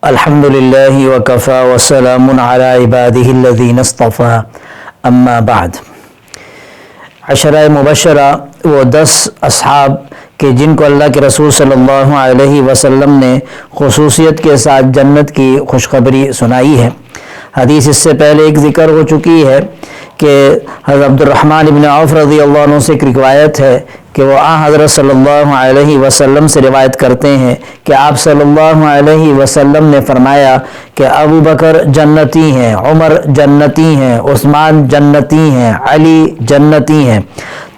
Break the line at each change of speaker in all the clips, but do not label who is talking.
الحمد للہ وکفا وسلام علی عبادہ الذین اصطفى اما بعد۔ عشرہ مبشرہ وہ 10 اصحاب کہ جن کو اللہ کے رسول صلی اللہ علیہ وسلم نے خصوصیت کے ساتھ جنت کی خوشخبری سنائی ہے۔ حدیث اس سے پہلے ایک ذکر ہو چکی ہے کہ حضرت عبد الرحمن بن عوف رضی اللہ عنہ سے ایک روایت ہے کہ وہ حضرت صلی اللہ علیہ وسلم سے روایت کرتے ہیں کہ آپ صلی اللہ علیہ وسلم نے فرمایا کہ ابو بکر جنتی ہیں، عمر جنتی ہیں، عثمان جنتی ہیں، علی جنتی ہیں،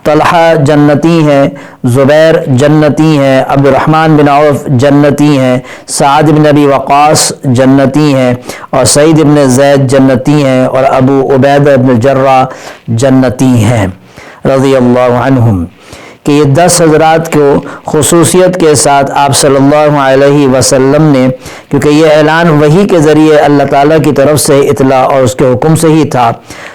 طلحہ جنتی ہیں، زبیر جنتی ہیں، عبد الرحمن بن عوف جنتی ہیں، سعد بن ابی وقاص جنتی ہیں، اور سعید بن زید جنتی ہیں، اور ابو عبیدہ بن الجراح جنتی ہیں رضی اللہ عنہم۔ کہ یہ 10 حضرات کو خصوصیت کے ساتھ آپ صلی اللہ علیہ وسلم نے، کیونکہ یہ اعلان وحی کے ذریعے اللہ تعالیٰ کی طرف سے اطلاع اور اس کے حکم سے ہی تھا،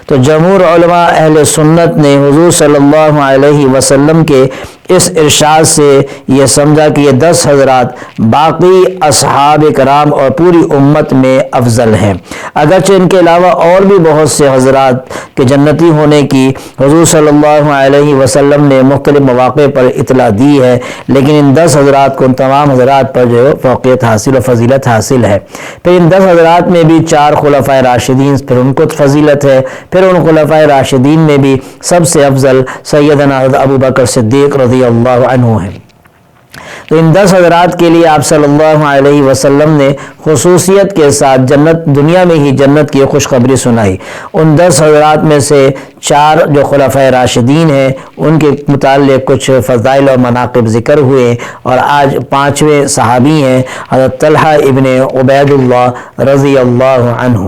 تو جمہور علماء اہل سنت نے حضور صلی اللہ علیہ وسلم کے اس ارشاد سے یہ سمجھا کہ یہ 10 حضرات باقی اصحاب کرام اور پوری امت میں افضل ہیں، اگرچہ ان کے علاوہ اور بھی بہت سے حضرات کے جنتی ہونے کی حضور صلی اللہ علیہ وسلم نے مختلف مواقع پر اطلاع دی ہے، لیکن ان 10 حضرات کو ان تمام حضرات پر جو فوقیت حاصل و فضیلت حاصل ہے۔ پھر ان 10 حضرات میں بھی 4 خلفائے راشدین، پھر ان کو فضیلت ہے، پھر ان خلفائے راشدین میں بھی سب سے افضل سیدنا حضرت ابو بکر صدیق رضی اللہ عنہ ہیں۔ تو ان 10 حضرات کے لیے آپ صلی اللہ علیہ وسلم نے خصوصیت کے ساتھ جنت، دنیا میں ہی جنت کی خوشخبری سنائی۔ ان 10 حضرات میں سے 4 جو خلفائے راشدین ہیں ان کے متعلق کچھ فضائل اور مناقب ذکر ہوئے، اور آج 5ویں صحابی ہیں حضرت طلحہ ابن عبید اللہ رضی اللہ عنہ۔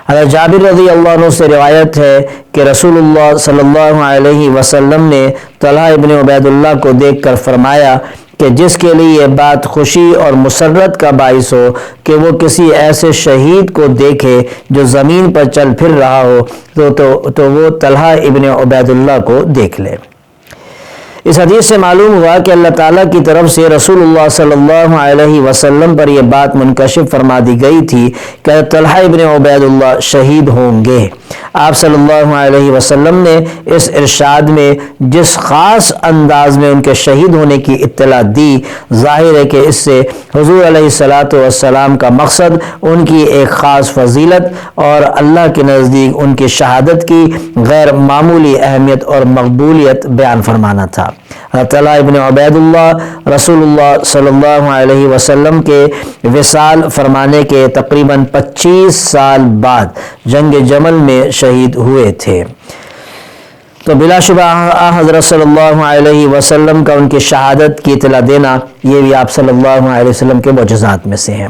حضرت جابر رضی اللہ عنہ سے روایت ہے کہ رسول اللہ صلی اللہ علیہ وسلم نے طلحہ ابن عبید اللہ کو دیکھ کر فرمایا کہ جس کے لیے یہ بات خوشی اور مسرت کا باعث ہو کہ وہ کسی ایسے شہید کو دیکھے جو زمین پر چل پھر رہا ہو تو وہ طلحہ ابن عبید اللہ کو دیکھ لے۔ اس حدیث سے معلوم ہوا کہ اللہ تعالیٰ کی طرف سے رسول اللہ صلی اللہ علیہ وسلم پر یہ بات منکشف فرما دی گئی تھی کہ طلحہ ابن عبید اللہ شہید ہوں گے۔ آپ صلی اللہ علیہ وسلم نے اس ارشاد میں جس خاص انداز میں ان کے شہید ہونے کی اطلاع دی، ظاہر ہے کہ اس سے حضور علیہ الصلاۃ والسلام کا مقصد ان کی ایک خاص فضیلت اور اللہ کے نزدیک ان کی شہادت کی غیر معمولی اہمیت اور مقبولیت بیان فرمانا تھا۔ طلحہ ابن عبید اللہ رسول اللہ صلی اللہ علیہ وسلم کے وصال فرمانے کے تقریباً 25 سال بعد جنگ جمل میں شہید ہوئے تھے۔ تو بلا شبہ حضرت صلی اللہ علیہ وسلم کا ان کی شہادت کی اطلاع دینا یہ بھی آپ صلی اللہ علیہ وسلم کے معجزات میں سے ہیں۔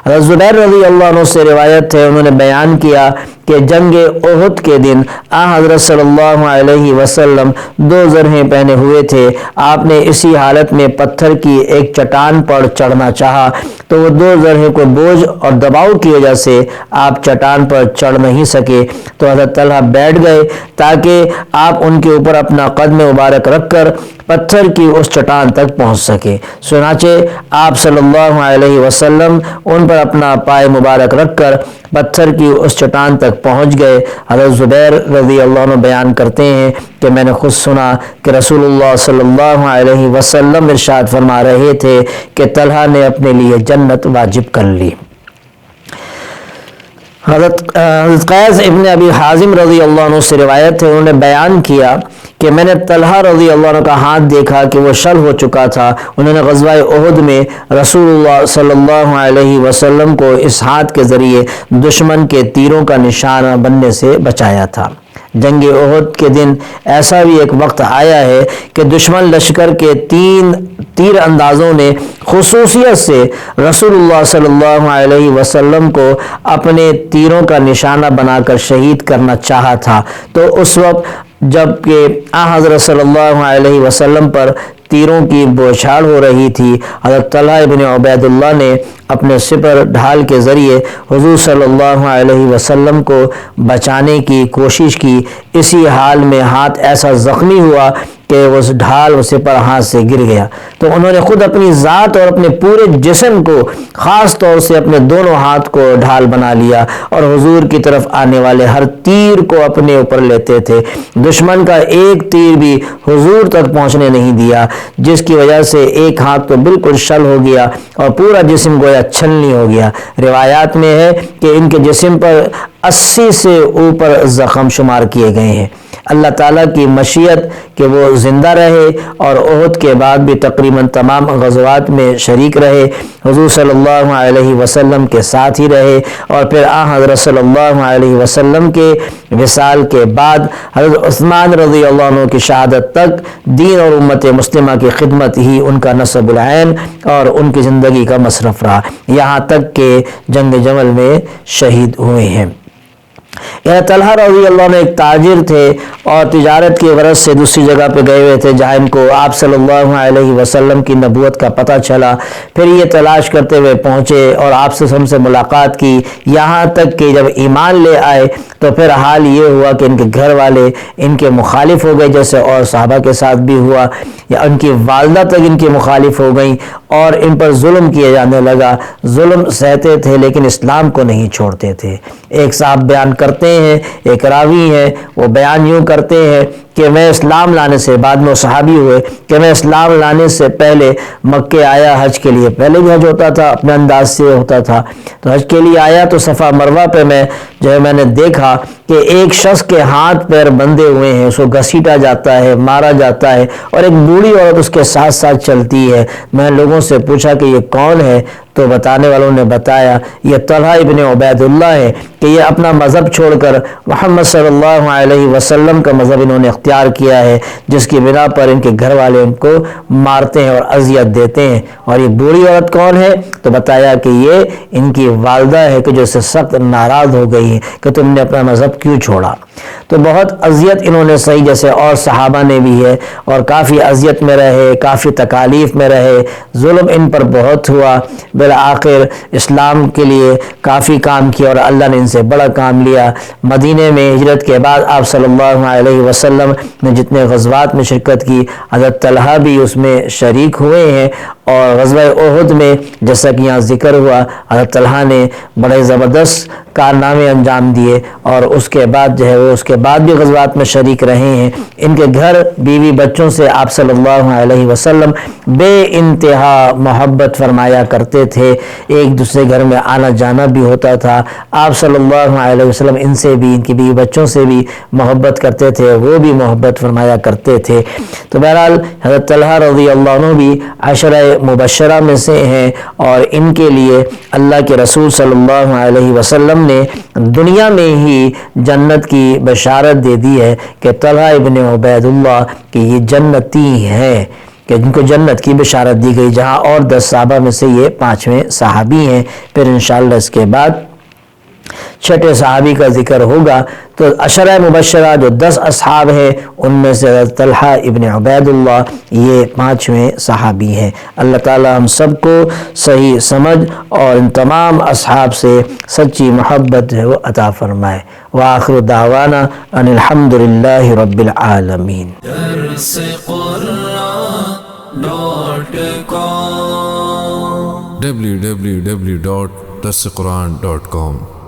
حضرت زبیر رضی اللہ عنہ سے روایت ہے، انہوں نے بیان کیا کہ جنگ احد کے دن حضرت صلی اللہ علیہ وسلم 2 زرہیں پہنے ہوئے تھے۔ آپ نے اسی حالت میں پتھر کی ایک چٹان پر چڑھنا چاہا تو وہ 2 زرہیں کو بوجھ اور دباؤ کی وجہ سے آپ چٹان پر چڑھ نہیں سکے، تو حضرت طلحہ بیٹھ گئے تاکہ آپ ان کے اوپر اپنا قدم مبارک رکھ کر پتھر کی اس چٹان تک پہنچ سکے۔ چنانچہ آپ صلی اللہ علیہ وسلم ان پر اپنا پائے مبارک رکھ کر پتھر کی اس چٹان تک پہنچ گئے۔ حضرت زبیر رضی اللہ عنہ بیان کرتے ہیں کہ میں نے خود سنا کہ رسول اللہ صلی اللہ علیہ وسلم ارشاد فرما رہے تھے کہ طلحہ نے اپنے لیے جنت واجب کر لی۔ حضرت قیس ابن ابی حازم رضی اللہ عنہ سے روایت ہے، انہوں نے بیان کیا کہ میں نے طلحہ رضی اللہ عنہ کا ہاتھ دیکھا کہ وہ شل ہو چکا تھا۔ انہوں نے غزوہ احد میں رسول اللہ صلی اللہ علیہ وسلم کو اس ہاتھ کے ذریعے دشمن کے تیروں کا نشانہ بننے سے بچایا تھا۔ جنگ احد کے دن ایسا بھی ایک وقت آیا ہے کہ دشمن لشکر کے 3 تیر اندازوں نے خصوصیت سے رسول اللہ صلی اللہ علیہ وسلم کو اپنے تیروں کا نشانہ بنا کر شہید کرنا چاہا تھا، تو اس وقت جب کہ حضرت صلی اللہ علیہ وسلم پر تیروں کی بوچھاڑ ہو رہی تھی، حضرت طلحہ ابن عبید اللہ نے اپنے سپر ڈھال کے ذریعے حضور صلی اللہ علیہ وسلم کو بچانے کی کوشش کی۔ اسی حال میں ہاتھ ایسا زخمی ہوا کہ اس ڈھال اسے پر ہاتھ سے گر گیا، تو انہوں نے خود اپنی ذات اور اپنے پورے جسم کو، خاص طور سے اپنے دونوں ہاتھ کو ڈھال بنا لیا اور حضور کی طرف آنے والے ہر تیر کو اپنے اوپر لیتے تھے۔ دشمن کا ایک تیر بھی حضور تک پہنچنے نہیں دیا، جس کی وجہ سے ایک ہاتھ تو بالکل شل ہو گیا اور پورا جسم گویا چھلنی ہو گیا۔ روایات میں ہے کہ ان کے جسم پر 80 سے اوپر زخم شمار کیے گئے ہیں۔ اللہ تعالیٰ کی مشیت کہ وہ زندہ رہے اور احد کے بعد بھی تقریباً تمام غزوات میں شریک رہے، حضور صلی اللہ علیہ وسلم کے ساتھ ہی رہے، اور پھر حضرت صلی اللہ علیہ وسلم کے وصال کے بعد حضرت عثمان رضی اللہ عنہ کی شہادت تک دین اور امت مسلمہ کی خدمت ہی ان کا نصب العین اور ان کی زندگی کا مصرف رہا، یہاں تک کہ جنگ جمل میں شہید ہوئے ہیں۔ طلحہ رضی اللہ عنہ ایک تاجر تھے اور تجارت کی غرض سے دوسری جگہ پہ گئے ہوئے تھے جہاں ان کو آپ صلی اللہ علیہ وسلم کی نبوت کا پتہ چلا۔ پھر یہ تلاش کرتے ہوئے پہنچے اور آپ سے ہم سے ملاقات کی، یہاں تک کہ جب ایمان لے آئے تو پھر حال یہ ہوا کہ ان کے گھر والے ان کے مخالف ہو گئے، جیسے اور صحابہ کے ساتھ بھی ہوا، یا ان کی والدہ تک ان کے مخالف ہو گئیں اور ان پر ظلم کیا جانے لگا۔ ظلم سہتے تھے لیکن اسلام کو نہیں چھوڑتے تھے۔ ایک صاحب بیان کرتے ہیں، ایک راوی ہیں، وہ بیان یوں کرتے ہیں کہ میں اسلام لانے سے، بعد میں وہ صحابی ہوئے، کہ میں اسلام لانے سے پہلے مکے آیا حج کے لیے، پہلے بھی حج ہوتا تھا، اپنے انداز سے ہوتا تھا، تو حج کے لیے آیا تو صفا مروہ پہ میں نے دیکھا کہ ایک شخص کے ہاتھ پیر بندھے ہوئے ہیں، اس کو گھسیٹا جاتا ہے، مارا جاتا ہے، اور ایک بوڑھی عورت اس کے ساتھ ساتھ چلتی ہے۔ میں لوگوں سے پوچھا کہ یہ کون ہے، تو بتانے والوں نے بتایا یہ طلحہ ابن عبید اللہ ہے کہ یہ اپنا مذہب چھوڑ کر محمد صلی اللہ علیہ وسلم کا مذہب انہوں نے اختیار کیا ہے، جس کی بنا پر ان کے گھر والے ان کو مارتے ہیں اور اذیت دیتے ہیں۔ اور یہ بوڑھی عورت کون ہے، تو بتایا کہ یہ ان کی والدہ ہے کہ جو اس سے سخت ناراض ہو گئی ہے کہ تم نے اپنا مذہب کیوں چھوڑا۔ تو بہت اذیت انہوں نے سہی، جیسے اور صحابہ نے بھی ہے، اور کافی اذیت میں رہے، کافی تکالیف میں رہے، ظلم ان پر بہت ہوا، بالآخر اسلام کے لیے کافی کام کیا اور اللہ نے ان سے بڑا کام لیا۔ مدینے میں ہجرت کے بعد آپ صلی اللہ علیہ وسلم نے جتنے غزوات میں شرکت کی، حضرت طلحہ بھی اس میں شریک ہوئے ہیں، اور غزوہ احد میں جیسا کہ یہاں ذکر ہوا حضرت طلحہ نے بڑے زبردست کارنامے انجام دیے، اور اس کے بعد جو ہے وہ اس کے بعد بھی غزوات میں شریک رہے ہیں۔ ان کے گھر بیوی بچوں سے آپ صلی اللہ علیہ وسلم بے انتہا محبت فرمایا کرتے تھے، ایک دوسرے گھر میں آنا جانا بھی ہوتا تھا۔ آپ صلی اللہ علیہ وسلم ان سے بھی، ان کی بیوی بچوں سے بھی محبت کرتے تھے، وہ بھی محبت فرمایا کرتے تھے۔ تو بہرحال حضرت طلحہ رضی اللہ عنہ بھی عشرہ مبشرہ میں سے ہیں، اور ان کے لیے اللہ کے رسول صلی اللہ علیہ وسلم نے دنیا میں ہی جنت کی بشارت دے دی ہے کہ طلحہ ابن عبید اللہ کہ یہ جنتی ہیں، کہ جن کو جنت کی بشارت دی گئی، جہاں اور 10 صحابہ میں سے یہ 5ویں صحابی ہیں۔ پھر انشاءاللہ اس کے بعد 6 صحابی کا ذکر ہوگا۔ تو عشرہ مبشرہ جو 10 اصحاب ہیں ان میں سے طلحہ ابن عبید اللہ یہ 5ویں صحابی ہیں۔ اللہ تعالی ہم سب کو صحیح سمجھ اور ان تمام اصحاب سے سچی محبت ہے وہ عطا فرمائے۔ وآخر دعوانا ان الحمدللہ رب العالمین۔
www.darsequran.com